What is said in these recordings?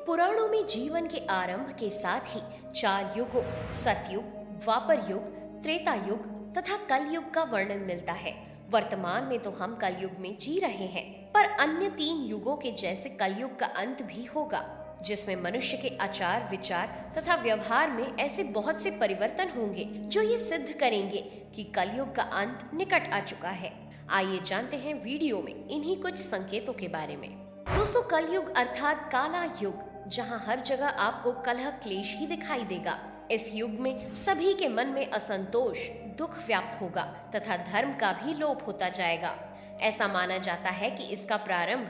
पुराणों में जीवन के आरंभ के साथ ही 4 युगों सतयुग, द्वापर युग, त्रेता युग तथा कलयुग का वर्णन मिलता है। वर्तमान में तो हम कलयुग में जी रहे हैं, पर अन्य 3 युगों के जैसे कलयुग का अंत भी होगा, जिसमें मनुष्य के आचार विचार तथा व्यवहार में ऐसे बहुत से परिवर्तन होंगे जो ये सिद्ध करेंगे कि कलयुग का अंत निकट आ चुका है। आइए जानते हैं वीडियो में इन्हीं कुछ संकेतों के बारे में। दोस्तों, कलयुग अर्थात काला युग, जहां हर जगह आपको कलह क्लेश ही दिखाई देगा। इस युग में सभी के मन में असंतोष, दुख व्याप्त होगा तथा धर्म का भी लोप होता जाएगा। ऐसा माना जाता है कि इसका प्रारंभ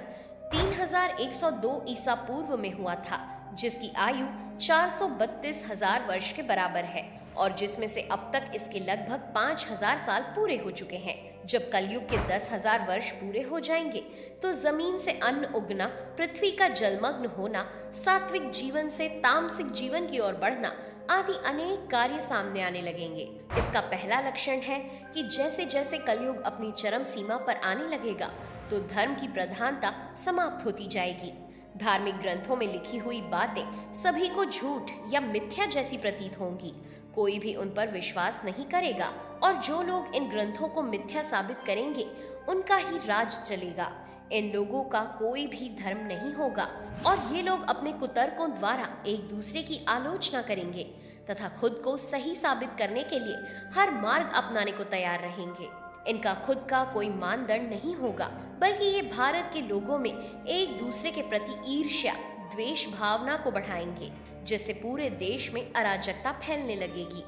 3102 ईसा पूर्व में हुआ था, जिसकी आयु 432,000 वर्ष के बराबर है और जिसमें से अब तक इसके लगभग 5,000 साल पूरे हो चुके हैं। जब कलयुग के 10,000 वर्ष पूरे हो जाएंगे तो जमीन से अन्न उगना, पृथ्वी का जलमग्न होना, सात्विक जीवन से तामसिक जीवन की ओर बढ़ना आदि अनेक कार्य सामने आने लगेंगे। इसका पहला लक्षण है कि जैसे जैसे कलयुग अपनी चरम सीमा पर आने लगेगा तो धर्म की प्रधानता समाप्त होती जाएगी। धार्मिक ग्रंथों में लिखी हुई बातें सभी को झूठ या मिथ्या जैसी प्रतीत होंगी। कोई भी उन पर विश्वास नहीं करेगा और जो लोग इन ग्रंथों को मिथ्या साबित करेंगे उनका ही राज चलेगा। इन लोगों का कोई भी धर्म नहीं होगा और ये लोग अपने कुतर्कों द्वारा एक दूसरे की आलोचना करेंगे तथा खुद को सही साबित करने के लिए हर मार्ग अपनाने को तैयार रहेंगे। इनका खुद का कोई मानदंड नहीं होगा, बल्कि ये भारत के लोगों में एक दूसरे के प्रति ईर्ष्या, द्वेष भावना को बढ़ाएंगे, जिससे पूरे देश में अराजकता फैलने लगेगी।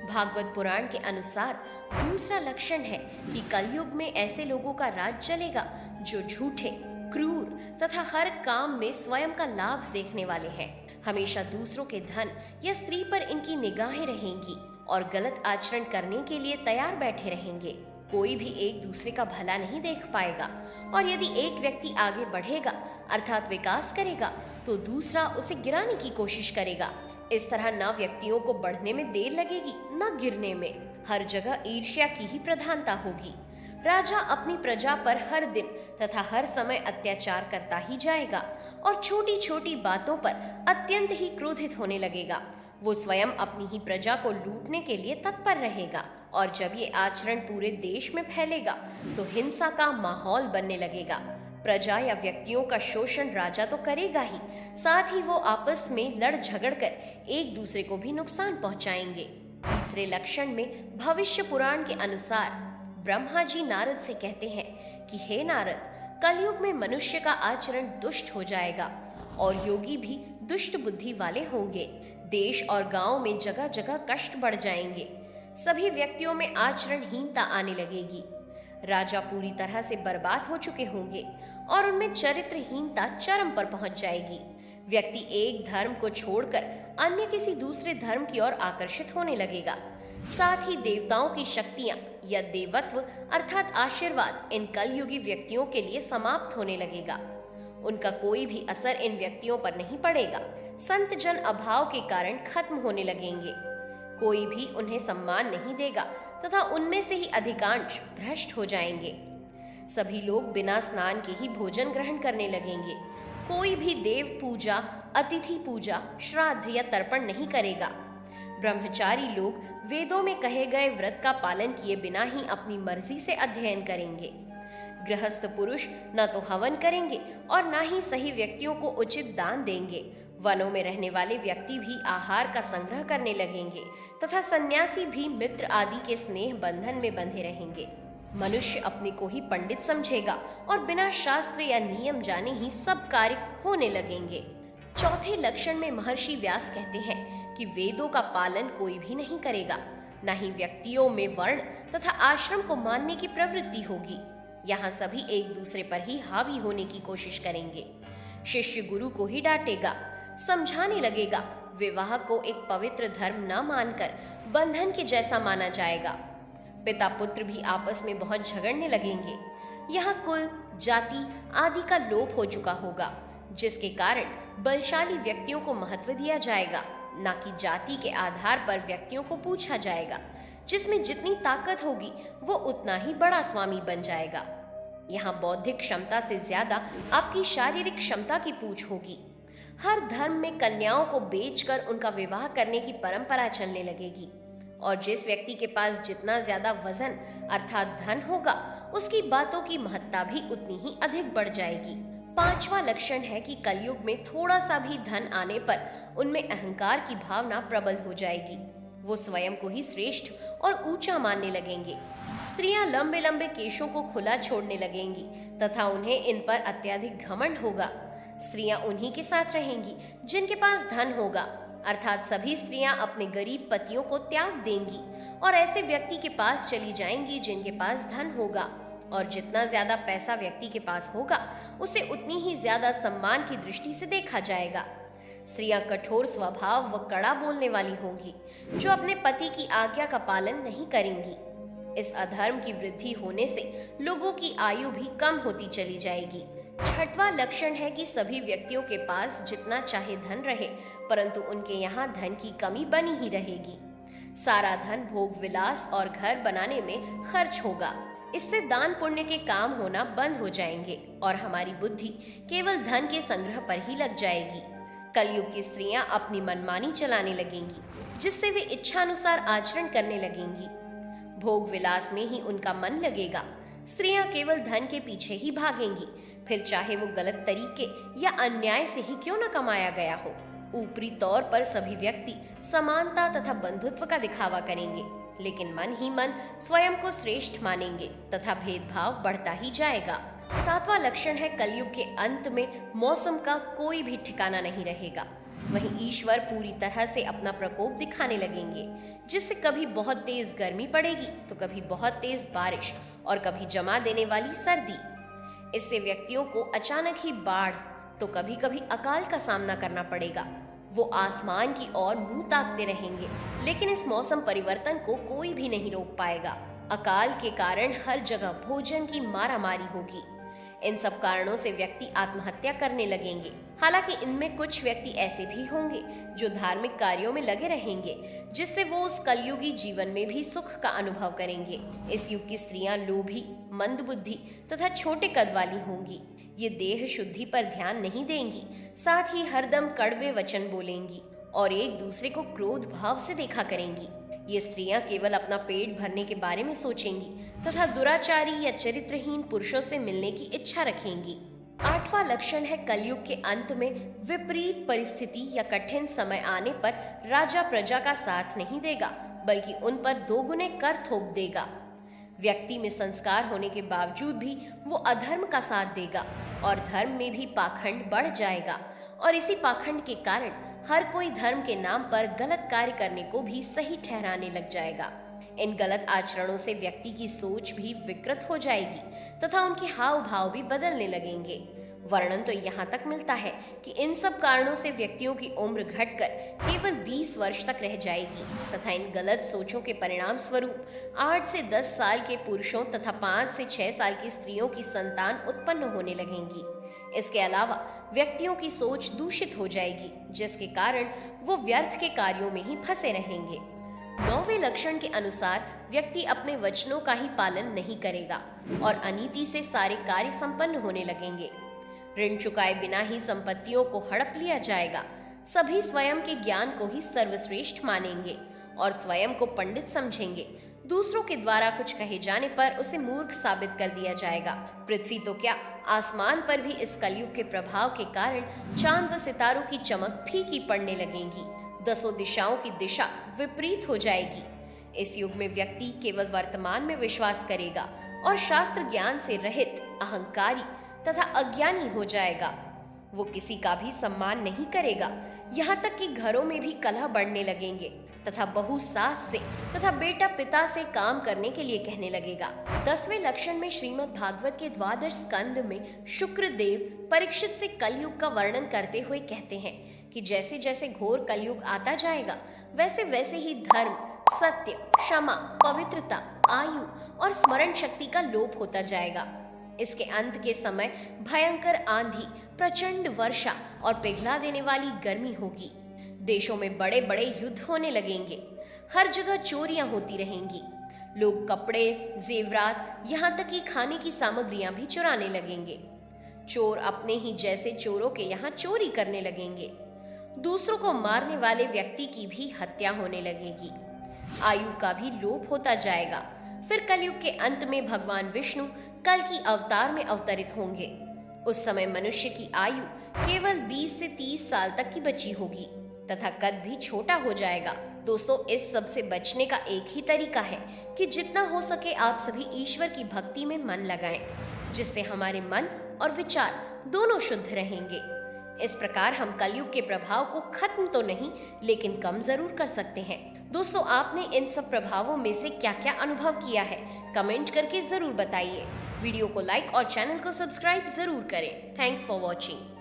भागवत पुराण के अनुसार दूसरा लक्षण है कि कलयुग में ऐसे लोगों का राज चलेगा जो झूठे, क्रूर तथा हर काम में स्वयं का लाभ देखने वाले हैं। हमेशा दूसरों के धन या स्त्री पर इनकी निगाहें रहेंगी और गलत आचरण करने के लिए तैयार बैठे रहेंगे। कोई भी एक दूसरे का भला नहीं देख पाएगा और यदि एक व्यक्ति आगे बढ़ेगा अर्थात विकास करेगा तो दूसरा उसे गिराने की कोशिश करेगा। इस तरह न व्यक्तियों को बढ़ने में देर लगेगी न गिरने में। हर जगह ईर्ष्या की ही प्रधानता होगी। राजा अपनी प्रजा पर हर दिन तथा हर समय अत्याचार करता ही जाएगा और छोटी छोटी बातों पर अत्यंत ही क्रोधित होने लगेगा। वो स्वयं अपनी ही प्रजा को लूटने के लिए तत्पर रहेगा और जब ये आचरण पूरे देश में फैलेगा तो हिंसा का माहौल बनने लगेगा। प्रजा या व्यक्तियों का शोषण राजा तो करेगा ही, साथ ही वो आपस में लड़ झगड़ कर एक दूसरे को भी नुकसान पहुंचाएंगे। तीसरे लक्षण में भविष्य पुराण के अनुसार ब्रह्मा जी नारद से कहते हैं कि हे नारद, कलयुग में मनुष्य का आचरण दुष्ट हो जाएगा और योगी भी दुष्ट बुद्धि वाले होंगे। देश और गांव में जगह जगह कष्ट बढ़ जाएंगे। सभी व्यक्तियों में आचरणहीनता आने लगेगी। राजा पूरी तरह से बर्बाद हो चुके होंगे और उनमें चरित्रहीनता चरम पर पहुंच जाएगी। व्यक्ति एक धर्म को छोड़कर अन्य किसी दूसरे धर्म की ओर आकर्षित होने लगेगा। साथ ही देवताओं की शक्तियां या देवत्व अर्थात आशीर्वाद इन कलयुगी व्यक्तियों के लिए समाप्त होने लगेगा। उनका कोई भी असर इन व्यक्तियों पर नहीं पड़ेगा। संत जन अभाव के कारण खत्म होने लगेंगे। कोई भी उन्हें सम्मान नहीं देगा तथा उनमें से ही अधिकांश भ्रष्ट हो जाएंगे। सभी लोग बिना स्नान के ही भोजन ग्रहण करने लगेंगे। कोई भी देव पूजा, अतिथि पूजा, श्राद्ध या तर्पण नहीं करेगा। ब्रह्मचारी लोग वेदों में कहे गए व्रत का पालन किए बिना ही अपनी मर्जी से अध्ययन करेंगे। गृहस्थ पुरुष न तो हवन करेंगे और न ही सही व्यक्तियों को उचित दान देंगे। वनों में रहने वाले व्यक्ति भी आहार का संग्रह करने लगेंगे तथा सन्यासी भी मित्र आदि के स्नेह बंधन में बंधे रहेंगे। मनुष्य अपने को ही पंडित समझेगा और बिना शास्त्र या नियम जाने ही सब कार्य होने लगेंगे। चौथे लक्षण में महर्षि व्यास कहते हैं कि वेदों का पालन कोई भी नहीं करेगा, न ही व्यक्तियों में वर्ण तथा आश्रम को मानने की प्रवृत्ति होगी। यहाँ सभी एक दूसरे पर ही हावी होने की कोशिश करेंगे। शिष्य गुरु को ही डांटेगा, समझाने लगेगा। विवाह को एक पवित्र धर्म न मानकर बंधन के जैसा माना जाएगा। पिता पुत्र भी आपस में बहुत झगड़ने लगेंगे। यहाँ कुल, जाति आदि का लोप हो चुका होगा, जिसके कारण बलशाली व्यक्तियों को महत्व दिया जाएगा, न कि जाति के आधार पर व्यक्तियों को पूछा जाएगा। जिसमें जितनी ताकत होगी वो उतना ही बड़ा स्वामी बन जाएगा। यहाँ बौद्धिक क्षमता से ज्यादा आपकी शारीरिक क्षमता की पूछ होगी। हर धर्म में कन्याओं को बेचकर उनका विवाह करने की परंपरा चलने लगेगी और जिस व्यक्ति के पास जितना ज्यादा वजन अर्थात धन होगा, उसकी बातों की महत्ता भी उतनी ही अधिक बढ़ जाएगी। पांचवा लक्षण है कि कलयुग में थोड़ा सा भी धन आने पर उनमें अहंकार की भावना प्रबल हो जाएगी। वो स्वयं को ही श्रेष्ठ और ऊंचा मानने लगेंगे। स्त्रियां लंबे लंबे केशों को खुला छोड़ने लगेंगी तथा उन्हें इन पर अत्यधिक घमंड होगा। स्त्रियां उन्हीं के साथ रहेंगी जिनके पास धन होगा, अर्थात सभी स्त्रियां अपने गरीब पतियों को त्याग देंगी और ऐसे व्यक्ति के पास चली जाएंगी जिनके पास धन होगा। और जितना ज्यादा पैसा व्यक्ति के पास होगा, उसे उतनी ही ज्यादा सम्मान की दृष्टि से देखा जाएगा। स्त्रियां कठोर स्वभाव व कड़ा बोलने वाली होंगी, जो अपने पति की आज्ञा का पालन नहीं करेंगी। इस अधर्म की वृद्धि होने से लोगों की आयु भी कम होती चली जाएगी। छठवां लक्षण है कि सभी व्यक्तियों के पास जितना चाहे धन रहे, परंतु उनके यहाँ धन की कमी बनी ही रहेगी। सारा धन भोग विलास और घर बनाने में खर्च होगा। इससे दान पुण्य के काम होना बंद हो जाएंगे और हमारी बुद्धि केवल धन के संग्रह पर ही लग जाएगी। कलयुग की स्त्रियां अपनी मनमानी चलाने लगेंगी, जिससे वे इच्छानुसार आचरण करने लगेंगी। भोग विलास में ही उनका मन लगेगा। स्त्रियां केवल धन के पीछे ही भागेंगी, फिर चाहे वो गलत तरीके या अन्याय से ही क्यों न कमाया गया हो। ऊपरी तौर पर सभी व्यक्ति समानता तथा बंधुत्व का दिखावा करेंगे, लेकिन मन ही मन स्वयं को श्रेष्ठ मानेंगे तथा भेदभाव बढ़ता ही जाएगा। सातवां लक्षण है कलयुग के अंत में मौसम का कोई भी ठिकाना नहीं रहेगा। वहीं ईश्वर पूरी तरह से अपना प्रकोप दिखाने लगेंगे, जिससे कभी बहुत तेज गर्मी पड़ेगी तो कभी बहुत तेज बारिश और कभी जमा देने वाली सर्दी। इससे व्यक्तियों को अचानक ही बाढ़ तो कभी कभी अकाल का सामना करना पड़ेगा। वो आसमान की ओर मुंह ताकते रहेंगे, लेकिन इस मौसम परिवर्तन को कोई भी नहीं रोक पाएगा। अकाल के कारण हर जगह भोजन की मारामारी होगी। इन सब कारणों से व्यक्ति आत्महत्या करने लगेंगे। हालांकि इनमें कुछ व्यक्ति ऐसे भी होंगे जो धार्मिक कार्यों में लगे रहेंगे, जिससे वो उस कलयुगी जीवन में भी सुख का अनुभव करेंगे। इस युग की स्त्रियां लोभी, मंदबुद्धि तथा छोटे कद वाली होंगी। ये देह शुद्धि पर ध्यान नहीं देंगी, साथ ही हरदम कड़वे वचन बोलेंगी और एक दूसरे को क्रोध भाव से देखा करेंगी। ये स्त्रियां केवल अपना पेट भरने के बारे में सोचेंगी तथा दुराचारी या चरित्रहीन पुरुषों से मिलने की इच्छा रखेंगी। आठवां लक्षण है कलयुग के अंत में विपरीत परिस्थिति या कठिन समय आने पर राजा प्रजा का साथ नहीं देगा, बल्कि उन पर दोगुने कर थोप देगा। व्यक्ति में संस्कार होने के बावजूद भी वो अधर्म का साथ देगा और धर्म में भी पाखंड बढ़ जाएगा और इसी पाखंड के कारण हर कोई धर्म के नाम पर गलत कार्य करने को भी सही ठहराने लग जाएगा। इन गलत आचरणों से व्यक्ति की सोच भी विकृत हो जाएगी तथा उनके हाव भाव भी बदलने लगेंगे। वर्णन तो यहाँ तक मिलता है कि इन सब कारणों से व्यक्तियों की उम्र घटकर केवल 20 वर्ष तक रह जाएगी तथा इन गलत सोचों के परिणाम स्वरूप 8 से 10 साल के पुरुषों तथा 5 से 6 साल की स्त्रियों की संतान उत्पन्न होने लगेंगी। इसके अलावा व्यक्तियों की सोच दूषित हो जाएगी, जिसके कारण वो व्यर्थ के कार्यों में ही फंसे रहेंगे। 9वें लक्षण के अनुसार व्यक्ति अपने वचनों का ही पालन नहीं करेगा और अनीति से सारे कार्य संपन्न होने लगेंगे। ऋण चुकाए बिना ही संपत्तियों को हड़प लिया जाएगा। सभी स्वयं के ज्ञान को ही सर्वश्रेष्ठ मानेंगे और स्वयं को पंडित समझेंगे। दूसरों के द्वारा कुछ कहे जाने पर उसे मूर्ख साबित कर दिया जाएगा। पृथ्वी तो क्या, आसमान पर भी इस कलयुग के प्रभाव के कारण चांद व सितारों की चमक फीकी पड़ने लगेंगी। 10 दिशाओं की दिशा विपरीत हो जाएगी। इस युग में व्यक्ति केवल वर्तमान में विश्वास करेगा और शास्त्र ज्ञान से रहित, अहंकारी तथा अज्ञानी हो जाएगा। वो किसी का भी सम्मान नहीं करेगा, यहाँ तक कि घरों में भी कलह बढ़ने लगेंगे तथा बहू सास से तथा बेटा पिता से काम करने के लिए कहने लगेगा। 10वें लक्षण में श्रीमद् भागवत के 12 स्कंद में शुक्र देव परीक्षित से कलयुग का वर्णन करते हुए कहते हैं कि जैसे जैसे घोर कलयुग आता जाएगा, वैसे वैसे ही धर्म, सत्य, क्षमा, पवित्रता, आयु और स्मरण शक्ति का लोप होता जाएगा। इसके अंत के समय भयंकर आंधी, प्रचंड वर्षा और पिघला देने वाली गर्मी होगी। देशों में बड़े बड़े युद्ध होने लगेंगे। हर जगह चोरियां होती रहेंगी। लोग कपड़े, जेवरात, यहाँ तक कि खाने की सामग्रियां भी चुराने लगेंगे। चोर अपने ही जैसे चोरों के यहाँ चोरी करने लगेंगे। दूसरों को मारने वाले व्यक्ति की भी हत्या होने लगेगी। आयु का भी लोप होता जाएगा। फिर कलयुग के अंत में भगवान विष्णु कल की अवतार में अवतरित होंगे। उस समय मनुष्य की आयु केवल 20 से 30 साल तक की बची होगी तथा कद भी छोटा हो जाएगा। दोस्तों, इस सब से बचने का एक ही तरीका है कि जितना हो सके आप सभी ईश्वर की भक्ति में मन लगाएं, जिससे हमारे मन और विचार दोनों शुद्ध रहेंगे। इस प्रकार हम कलयुग के प्रभाव को खत्म तो नहीं, लेकिन कम जरूर कर सकते हैं। दोस्तों, आपने इन सब प्रभावों में से क्या क्या अनुभव किया है, कमेंट करके जरूर बताइए। वीडियो को लाइक और चैनल को सब्सक्राइब जरूर करें। Thanks for watching.